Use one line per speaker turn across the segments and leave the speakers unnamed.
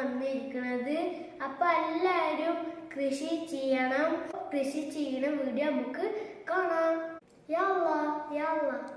വന്നിരിക്കുന്നത്. അപ്പൊ എല്ലാവരും കൃഷി ചെയ്യണം. കൃഷി ചെയ്യുന്ന വീഡിയോ നമുക്ക് കാണാം. യാ അല്ലാഹ് യാ അല്ലാഹ്.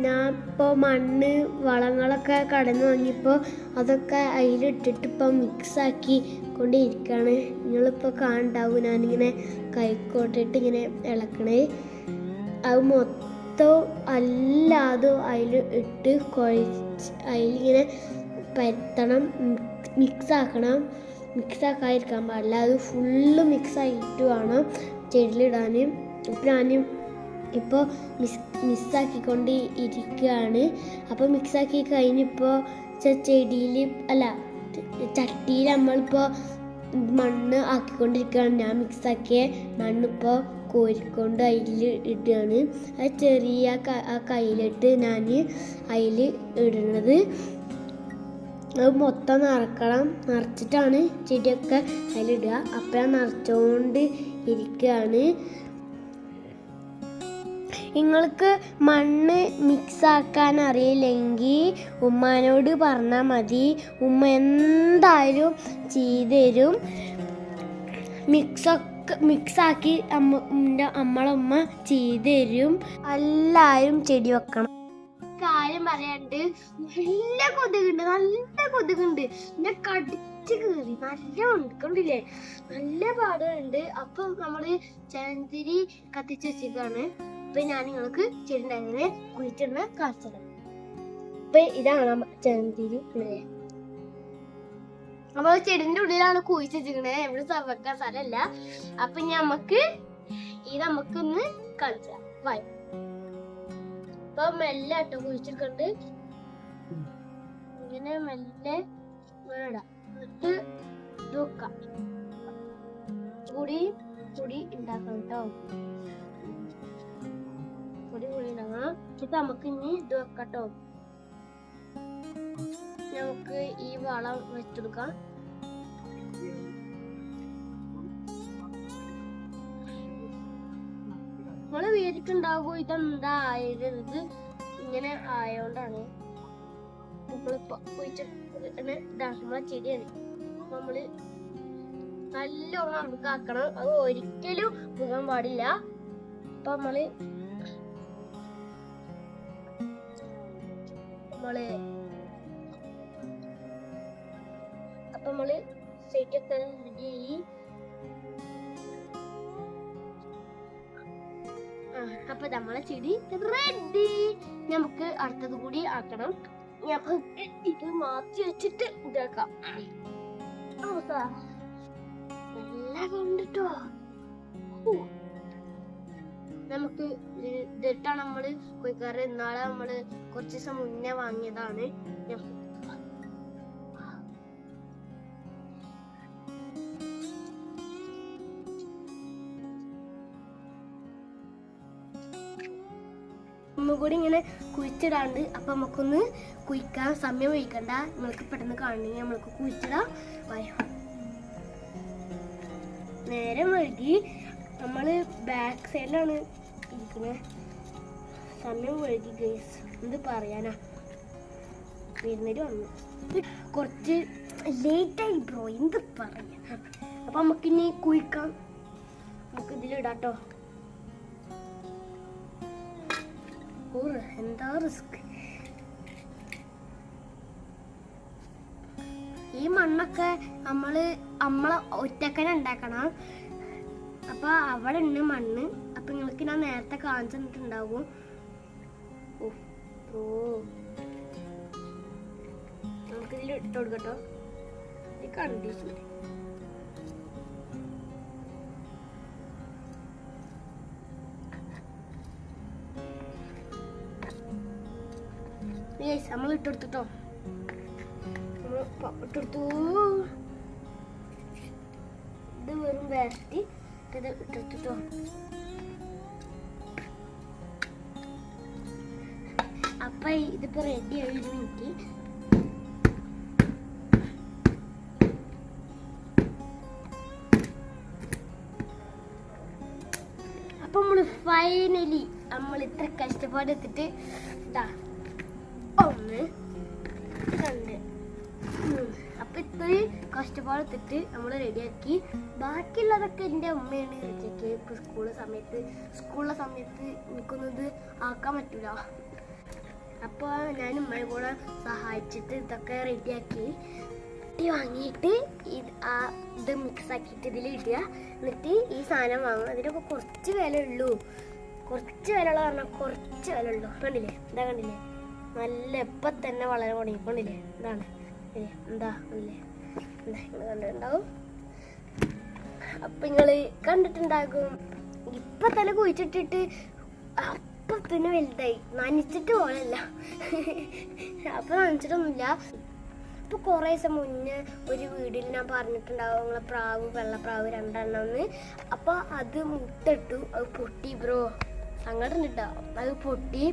ഞാൻ ഇപ്പോൾ മണ്ണ് വളങ്ങളൊക്കെ കടന്നു വാങ്ങിയപ്പോൾ അതൊക്കെ അതിലിട്ടിട്ട് ഇപ്പോൾ മിക്സാക്കി കൊണ്ടിരിക്കുകയാണ്. നിങ്ങളിപ്പോൾ കാണണ്ടാവും ഞാനിങ്ങനെ കൈക്കോട്ടിട്ട് ഇങ്ങനെ ഇളക്കണേ. അത് മൊത്തം അല്ലാതും അതിൽ ഇട്ട് കുഴച്ച് അതിലിങ്ങനെ പരത്തണം, മിക്സാക്കണം. മിക്സാക്കാതിരിക്കാൻ പാടില്ല. അത് ഫുള്ള് മിക്സായിട്ട് വേണം ചെടിയിലിടാൻ. ഇപ്പം ഞാൻ ഇപ്പോൾ മിക്സാക്കിക്കൊണ്ട് ഇരിക്കുകയാണ്. അപ്പോൾ മിക്സാക്കി കഴിഞ്ഞിപ്പോൾ ചെടിയിൽ അല്ല ചട്ടിയിൽ നമ്മളിപ്പോൾ മണ്ണ് ആക്കിക്കൊണ്ടിരിക്കുകയാണ്. ഞാൻ മിക്സാക്കിയ മണ്ണിപ്പോൾ കോരിക്കൊണ്ട് അതിൽ ഇടുകയാണ്. അത് ചെറിയ കയ്യിലിട്ട് ഞാൻ അതിൽ ഇടുന്നത്. അത് മൊത്തം നിറക്കണം. നിറച്ചിട്ടാണ് ചെടിയൊക്കെ അതിലിടുക. അപ്പോൾ ഞാൻ നിറച്ചുകൊണ്ട് ഇരിക്കുകയാണ്. നിങ്ങൾക്ക് മണ്ണ് മിക്സാക്കാൻ അറിയില്ലെങ്കിൽ ഉമ്മാനോട് പറഞ്ഞാൽ മതി. ഉമ്മ എന്തായാലും ചെയ്തു തരും. മിക്സാക്കി നമ്മളമ്മ ചെയ്തു തരും. എല്ലാവരും ചെടി വെക്കണം. കാര്യം പറയാണ്ട് നല്ല കൊതുകുണ്ട്. എന്നെ കടിച്ച് കയറി നല്ല ഉണ്ടില്ലേ, നല്ല പാടുണ്ട്. അപ്പൊ നമ്മള് ചന്തിരി കത്തിച്ച് വെച്ചിട്ടാണ്. അപ്പൊ ഞാൻ നിങ്ങൾക്ക് ചെടി ഉണ്ടായിരുന്നെ കുഴിച്ചിടുന്ന കാണിച്ചത്. അപ്പൊ ഇതാണ് ചന്തിരി ഉള്ളിലെ. അപ്പൊ ചെടിന്റെ ഉള്ളിലാണ് കുഴിച്ച് വെച്ചിരിക്കണേ. നമ്മള് വെക്കാൻ സ്ഥലമല്ല. അപ്പൊ നമുക്ക് ഇത് നമുക്കൊന്ന് കളിച്ചാം. വായ അപ്പൊ മെല്ലെ ഇട്ടോ കുഴിച്ചെടുക്കണ്ട്. ഇങ്ങനെ മെല്ലെ ഇടാം. എന്നിട്ട് ഇത് വെക്കാം. പൊടി ഉണ്ടാക്കണം കേട്ടോ. പൊടി ഉണ്ടാക്കണം. ഇത് നമുക്ക് ഇനി ഇത് വെക്കാട്ടോ. നമുക്ക് ഈ വളം വെച്ചെടുക്കാം. നമ്മള് വീട്ടിലുണ്ടാകുമ്പോ ഇതെന്താ ആയത്? ഇത് ഇങ്ങനെ ആയോണ്ടാണ്. നമ്മളിപ്പോ നമ്മളെ ചെടിയാണ്. നമ്മള് നല്ലോണം നമുക്ക് ആക്കണം. അത് ഒരിക്കലും മുഖം പാടില്ല. അപ്പൊ നമ്മള് സൈറ്റൊക്കെ റെഡി. അപ്പൊ നമ്മളെ ചെടി റെഡി. നമുക്ക് അടുത്തത് കൂടി ആക്കണം. ഇത് മാറ്റി വെച്ചിട്ട് ഇതാക്കാം. നല്ല കണ്ടിട്ടോ. നമുക്ക് ഇതിട്ടാണ് നമ്മള് കോഴിക്കാറ്. ഇന്നാളെ നമ്മള് കുറച്ച് ദിവസം മുന്നേ വാങ്ങിയതാണ്. ഒന്നുകൂടി ഇങ്ങനെ കുഴിച്ചിടാണ്ട്. അപ്പൊ നമുക്കൊന്ന് കുഴിക്കാൻ സമയം വഹിക്കണ്ട. നിങ്ങൾക്ക് പെട്ടെന്ന് കാണണമെങ്കിൽ നമ്മൾക്ക് കുഴിച്ചിടാം. നേരം വൈകി. നമ്മള് ബാക്ക് സൈഡിലാണ് ഇരിക്കുന്നത്. സമയം വൈകി ഗൈസ്. എന്ത് പറയാനാ, വരുന്നേര് വന്നു. കുറച്ച് ലേറ്റായി ബ്രോ, എന്ത് പറയാ. അപ്പൊ നമുക്കിനി കുഴിക്കാം. നമുക്ക് ഇതിലിടാട്ടോ. എന്താ റിസ്ക്. ഈ മണ്ണൊക്കെ നമ്മളെ ഒറ്റക്കനെ ഉണ്ടാക്കണം. അപ്പൊ അവിടെ ഉണ്ട് മണ്ണ്. അപ്പൊ നിങ്ങൾക്ക് ഞാൻ നേരത്തെ കാണിച്ചു തന്നിട്ടുണ്ടാവും. നമുക്കിതിൽ ഇട്ട് കൊടുക്കട്ടോ. ഈ കണ്ടീഷൻ നമ്മൾ ഇട്ടെടുത്തിട്ടോ. ഇട്ടെടുത്തു. ഇത് വെറും വേസ്റ്റ് ഇത് ഇട്ടെടുത്തിട്ടോ. അപ്പൊ ഇതിപ്പോ റെഡി ആയി. 1 മിനിറ്റ്. അപ്പൊ നമ്മള് ഫൈനലി ഇത്ര കഷ്ടപ്പാട് എടുത്തിട്ട് ഇതാ 1 2 അപ്പൊ ഇത്രയും കഷ്ടപ്പാട് എടുത്തിട്ട് നമ്മള് റെഡിയാക്കി. ബാക്കിയുള്ളതൊക്കെ എൻ്റെ അമ്മയാണ് വെച്ചേക്ക്. ഇപ്പൊ സ്കൂളിലെ സമയത്ത് എനിക്കൊന്നും ഇത് ആക്കാൻ പറ്റൂല. അപ്പൊ ഞാൻ ഉമ്മയെ കൂടെ സഹായിച്ചിട്ട് ഇതൊക്കെ റെഡിയാക്കി വാങ്ങിയിട്ട് ഇത് മിക്സ് ആക്കിയിട്ട് ഇതിൽ ഇടുക. എന്നിട്ട് ഈ സാധനം വാങ്ങും. അതിനൊക്കെ കുറച്ച് വില ഉള്ളൂ. കുറച്ച് വില ഉള്ള പറഞ്ഞാൽ കുറച്ച് വില ഉള്ളൂ. കണ്ടില്ലേ? എന്താ കണ്ടില്ലേ? നല്ല എപ്പം തന്നെ വളരെ തുടങ്ങിക്കൊണ്ടില്ലേ? ഇതാണ് എന്താ കണ്ടില്ലേ? കണ്ടിട്ടുണ്ടാവും. അപ്പൊ നിങ്ങള് കണ്ടിട്ടുണ്ടാകും. ഇപ്പൊ തന്നെ കുഴിച്ചിട്ടിട്ട് അപ്പൊ തന്നെ വലുതായി. നനച്ചിട്ട് പോലല്ല. അപ്പൊ നനച്ചിട്ടൊന്നുമില്ല. ഇപ്പൊ കുറെ ദിവസം മുന്നേ ഒരു വീഡിയോയിൽ ഞാൻ പറഞ്ഞിട്ടുണ്ടാവും നിങ്ങളെ വെള്ളപ്രാവ് 2 എണ്ണം. അപ്പൊ അത് മുട്ടിട്ടു. അത് പൊട്ടി ബ്രോ. സങ്കടം കിട്ടാ. അത് പൊട്ടി.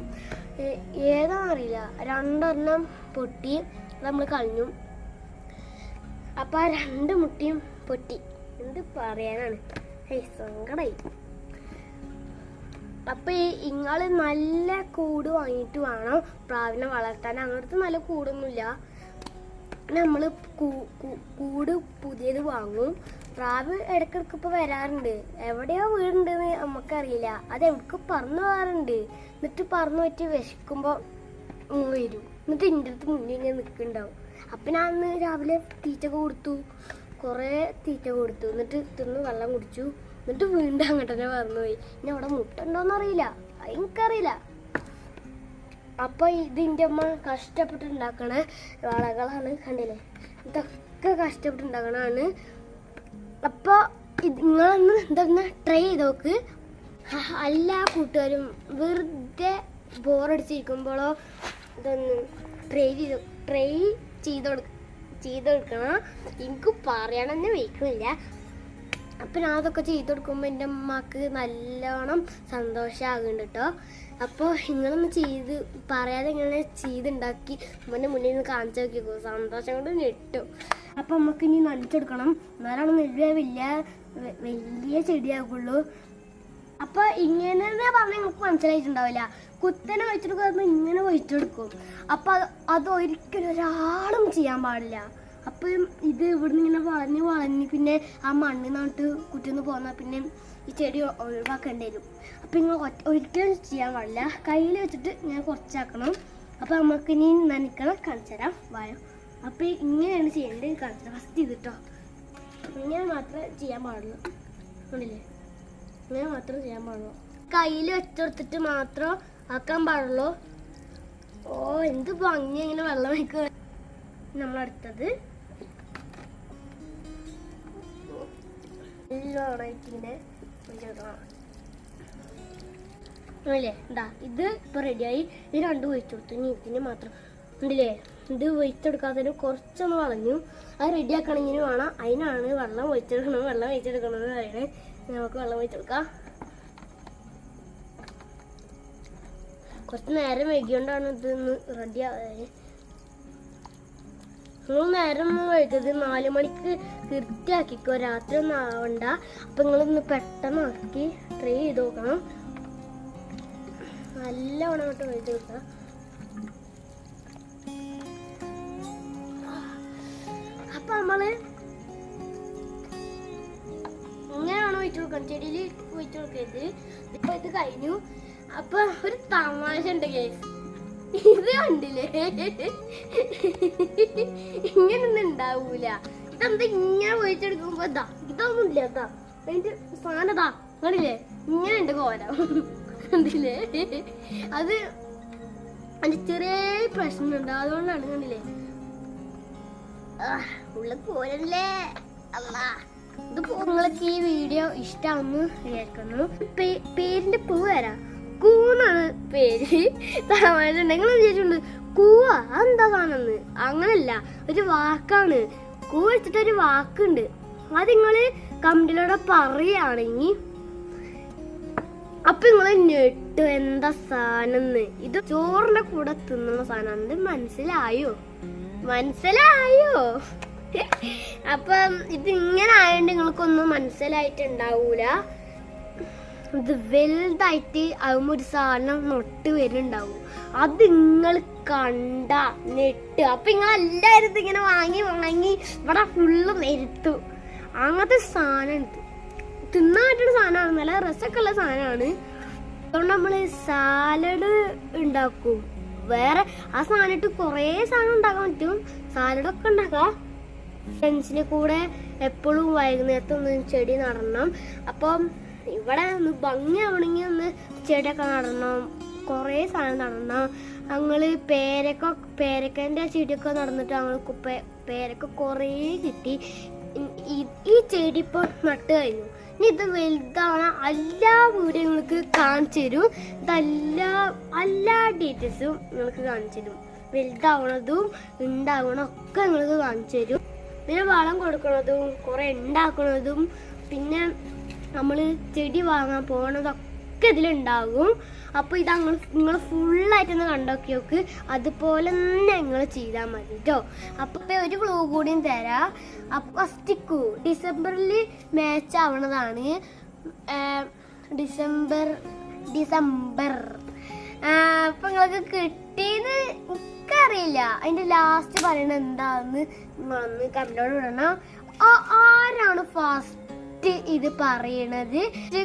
ഏതാണെന്നറിയില്ല. 2 എണ്ണം പൊട്ടി. നമ്മൾ കളഞ്ഞു. അപ്പൊ ആ 2 മുട്ടയും പൊട്ടി. എന്ത് പറയാനാണ്? സങ്കടായി. അപ്പൊ ഇങ്ങള് നല്ല കൂട് വാങ്ങിയിട്ട് വേണം പ്രാവിനെ വളർത്താൻ. അങ്ങനത്തെ നല്ല കൂടൊന്നുമില്ല. നമ്മള് കൂട് പുതിയത് വാങ്ങും. പ്രാവ് ഇടയ്ക്കിടയ്ക്ക് ഇപ്പൊ വരാറുണ്ട്. എവിടെയോ വീടുണ്ടെന്ന് നമുക്കറിയില്ല. അത് എവിടേക്ക് പറന്നു പോകാറുണ്ട്. എന്നിട്ട് പറന്നു പറ്റി വിശക്കുമ്പോ വരും. എന്നിട്ട് എൻ്റെ അടുത്ത് മുന്നേ ഇങ്ങനെ നിൽക്കുന്നുണ്ടാവും. അപ്പൊ ഞാൻ അന്ന് രാവിലെ തീറ്റ കൊടുത്തു. കുറെ തീറ്റ കൊടുത്തു. എന്നിട്ട് തിന്ന് വെള്ളം കുടിച്ചു. എന്നിട്ട് വീണ്ടും അങ്ങോട്ട് തന്നെ പറന്നുപോയി. ഇനി അവിടെ മുട്ട ഉണ്ടോന്നറിയില്ല. എനിക്കറിയില്ല. അപ്പൊ ഇതിൻ്റെ അമ്മ കഷ്ടപ്പെട്ടുണ്ടാക്കണ വളകളാണ്. കണ്ടില്ലേ? ഇതൊക്കെ കഷ്ടപ്പെട്ടുണ്ടാക്കണാണ്. അപ്പൊ നിങ്ങളൊന്ന് ഇതൊന്ന് ട്രൈ ചെയ്ത് നോക്ക്. എല്ലാ കൂട്ടുകാരും വെറുതെ ബോറടിച്ചിരിക്കുമ്പോഴോ ഇതൊന്ന് ട്രൈ ചെയ്തെടുക്കണം. എനിക്ക് പറയാനൊന്നും വയ്ക്കുന്നില്ല. അപ്പൊ ഞാൻ അതൊക്കെ ചെയ്ത് കൊടുക്കുമ്പോൾ എൻ്റെ അമ്മക്ക് നല്ലോണം സന്തോഷമാകുന്നുണ്ട് കേട്ടോ. അപ്പോൾ നിങ്ങളൊന്ന് പറയാതെ ഇങ്ങനെ ചെയ്തുണ്ടാക്കി ഉമ്മൻ്റെ മുന്നിൽ നിന്ന് കാണിച്ചു നോക്കിക്കോ. സന്തോഷം കൊണ്ട് ഞെട്ടും. അപ്പം നമുക്ക് ഇനി നനച്ചെടുക്കണം. എന്നാലാണ് വലിയ ചെടിയാകുള്ളൂ. അപ്പൊ ഇങ്ങനെ പറഞ്ഞാൽ നിങ്ങൾക്ക് മനസ്സിലായിട്ടുണ്ടാവില്ല. കുത്തനെ വെച്ചെടുക്കുക ഇങ്ങനെ വെച്ചെടുക്കും. അപ്പൊ അത് ഒരിക്കലും ഒരാളും ചെയ്യാൻ പാടില്ല. അപ്പൊ ഇത് ഇവിടുന്ന് ഇങ്ങനെ വളഞ്ഞ് പിന്നെ ആ മണ്ണിനോട്ട് കുറ്റിന്ന് പോന്നാൽ പിന്നെ ഈ ചെടി ഒഴിവാക്കേണ്ടി വരും. അപ്പൊ നിങ്ങൾ ഒരിക്കലും ചെയ്യാൻ പാടില്ല. കയ്യിൽ വെച്ചിട്ട് ഇങ്ങനെ കുറച്ചാക്കണം. അപ്പൊ നമുക്ക് ഇനി നനയ്ക്കണം. കാണിച്ചു തരാം. വായോ. അപ്പൊ ഇങ്ങനെയാണ് ചെയ്യേണ്ടത്. കാണിച്ചു തരാം. ഫസ്റ്റ് ചെയ്തിട്ടോ. ഇങ്ങനെ മാത്രമേ ചെയ്യാൻ പാടുള്ളൂ. കണ്ടില്ലേ? ഇങ്ങനെ മാത്രം ചെയ്യാൻ പാടുള്ളൂ. കയ്യിൽ വെച്ചെടുത്തിട്ട് മാത്രം ആക്കാൻ പാടുള്ളൂ. ഓ എന്ത് ഭംഗി ഇങ്ങനെ വെള്ളം വയ്ക്കുക. നമ്മളടുത്തത് നല്ലോണായിട്ടിങ്ങനെ അല്ലേ? എന്താ ഇത് ഇപ്പൊ റെഡിയായി. ഇത് 2 ഒഴിച്ചു കൊടുത്തു. ഇനി ഇതിന് മാത്രം ഉണ്ടല്ലേ? ഇത് ഒഴിച്ചെടുക്കാത്തതിന് കുറച്ചൊന്ന് വളഞ്ഞു. അത് റെഡിയാക്കണമെങ്കിൽ വേണം. അതിനാണ് വെള്ളം ഒഴിച്ചെടുക്കണം എന്ന് പറയണേ. നമുക്ക് വെള്ളം ഒഴിച്ചെടുക്കാം. കുറച്ച് നേരം വൈകിയോണ്ടാണ് ഇതൊന്ന് റെഡിയായത്. നിങ്ങൾ നേരം വൈകിയത് 4 മണിക്ക് കൃത്യമാക്കിക്കോ. രാത്രി ഒന്നും ആവണ്ട. അപ്പൊ നിങ്ങളൊന്ന് പെട്ടെന്ന് ആക്കി ട്രൈ ചെയ്ത് നോക്കണം. നല്ലവണ്ണം അങ്ങോട്ട് വൈകി കൊടുക്കണം. അപ്പൊ നമ്മള് ഇങ്ങനെയാണ് ഒഴിച്ചു കൊടുക്കണം. ചെടിയിൽ ഒഴിച്ചു കൊടുക്കരുത്. ഇപ്പൊ ഇത് കഴിഞ്ഞു. അപ്പൊ ഒരു തമാശ ഉണ്ട് ഗൈസ്. ഇത് കണ്ടില്ലേ, ഇങ്ങനൊന്നും ഉണ്ടാവൂല. ഇതെന്താ ഇങ്ങനെ പോയിട്ടെടുക്കുമ്പോ ഇതൊന്നും ഇല്ല. അതിന്റെ സാധനം കണ്ടില്ലേ, ഇങ്ങനെ ഉണ്ട് കോര. കണ്ടില്ലേ, അത് അതിന്റെ ചെറിയ പ്രശ്നമുണ്ട്, അതുകൊണ്ടാണ്. കണ്ടില്ലേ ഉള്ള കോരല്ലേ. ഇത് നിങ്ങൾക്ക് ഈ വീഡിയോ ഇഷ്ടമാണെന്ന് വിചാരിക്കുന്നു. പേരിന്റെ പൂ വരാം, കൂന്നാണ് പേര്. തമാശ നിങ്ങൾ വിചാരിച്ചിട്ടുണ്ട് കൂവ എന്താ കാണുന്നത്, അങ്ങനല്ല, ഒരു വാക്കാണ്. കൂ വെച്ചിട്ടൊരു വാക്കുണ്ട്, അത് നിങ്ങള് കമന്റിലൂടെ പറയുകയാണെങ്കിൽ അപ്പൊ നിങ്ങള് ഞെട്ടു എന്താ സാധനം. ഇത് ചോറിന്റെ കൂടെ തിന്നുന്ന സാധനമാണ്. മനസ്സിലായോ? അപ്പം ഇത് ഇങ്ങനെ ആയതുകൊണ്ട് നിങ്ങൾക്കൊന്നും മനസ്സിലായിട്ടുണ്ടാവൂല. ഇത് വലുതായിട്ട് ആകുമ്പോ ഒരു സാധനം നൊട്ട് വരുന്നുണ്ടാവും, അത് നിങ്ങൾ കണ്ട നെട്ട്. അപ്പൊ നിങ്ങളെല്ലാവരും ഇങ്ങനെ വാങ്ങി ഇവിടെ ഫുള്ള് നെരുത്തു. അങ്ങനത്തെ സാധനം തിന്നായിട്ടുള്ള സാധനമാണ്, നല്ല രസമൊക്കെ ഉള്ള സാധനമാണ്. അതുകൊണ്ട് നമ്മള് സാലഡ് ഉണ്ടാക്കും. വേറെ ആ സാധനം ഇട്ട് കുറേ സാധനം ഉണ്ടാക്കാൻ പറ്റും. സാലഡൊക്കെ ഉണ്ടാക്കാം. ഫ്രണ്ട്സിന്റെ കൂടെ എപ്പോഴും വൈകുന്നേരത്തെ ഒന്ന് ചെടി നടണം. അപ്പം ഇവിടെ ഒന്ന് ഭംഗിയാവണമെങ്കിൽ ഒന്ന് ചെടിയൊക്കെ നടണം, കുറേ സാധനം നടണം. ഞങ്ങള് പേരക്കന്റെ ചെടിയൊക്കെ നടന്നിട്ട് ഞങ്ങൾക്ക് പേരക്ക കുറേ കിട്ടി. ഈ ചെടി ഇപ്പൊ നട്ട് കഴിഞ്ഞു. ഇനി ഇത് വലുതാണ്, എല്ലാ വീഡിയോ നിങ്ങൾക്ക് കാണിച്ചു തരും. എല്ലാ ഡീറ്റെയിൽസും നിങ്ങൾക്ക് കാണിച്ചു തരും. വലുതാവണതും ഉണ്ടാവണതും ഒക്കെ നിങ്ങൾക്ക് കാണിച്ചു തരും. പിന്നെ വളം കൊടുക്കണതും കുറെ ഉണ്ടാക്കണതും പിന്നെ നമ്മൾ ചെടി വാങ്ങാൻ പോണതൊക്കെ ഇതിലുണ്ടാകും. അപ്പോൾ ഇത് നിങ്ങൾ ഫുള്ളായിട്ടൊന്ന് കണ്ടോക്കി നോക്ക്. അതുപോലെ തന്നെ നിങ്ങൾ ചെയ്താൽ മതി കേട്ടോ. അപ്പോൾ ഒരു ക്ലൂ കൂടിയും തരാം. അപ്പോൾ ഫസ്റ്റ് ഡിസംബറിൽ മാച്ച് ആവണതാണ്. ഡിസംബർ അപ്പൊ നിങ്ങൾക്ക് കിട്ടിയെന്ന് എനിക്കറിയില്ല. അതിന്റെ ലാസ്റ്റ് പറയണത് എന്താന്ന് നിങ്ങളൊന്ന് കമന്റോട് വിടണം. ആരാണ് ഫസ്റ്റ് ഇത് പറയണത്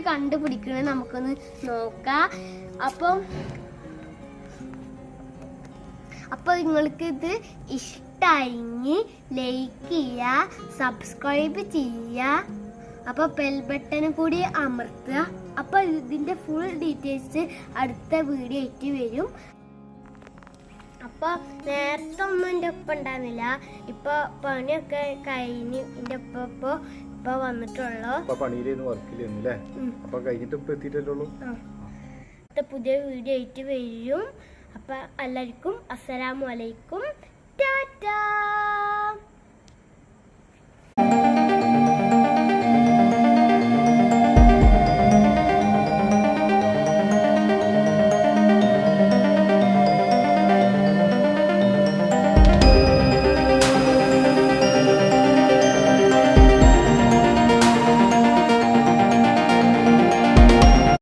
കണ്ടുപിടിക്കണത് നമുക്കൊന്ന് നോക്കാം. അപ്പൊ നിങ്ങൾക്ക് ഇത് ഇഷ്ടമായി ലൈക്ക് ചെയ്യുക, സബ്സ്ക്രൈബ് ചെയ്യുക. അപ്പൊ ബെൽ ബട്ടനും കൂടി അമർത്തുക. അപ്പൊ ഇതിന്റെ ഫുൾ ഡീറ്റെയിൽസ് അടുത്ത വീഡിയോ ആയിട്ട് വരും. അപ്പൊ നേരത്തെ ഒന്നും എൻ്റെ ഒപ്പം ഉണ്ടായിരുന്നില്ല. ഇപ്പൊ പണിയൊക്കെ കഴിഞ്ഞ് എൻ്റെ ഒപ്പം ഇപ്പൊ വന്നിട്ടുള്ളൂ. പുതിയ വീഡിയോ ആയിട്ട് വരും. അപ്പൊ എല്ലാവർക്കും അസ്സലാമു അലൈക്കും, ടാറ്റാ.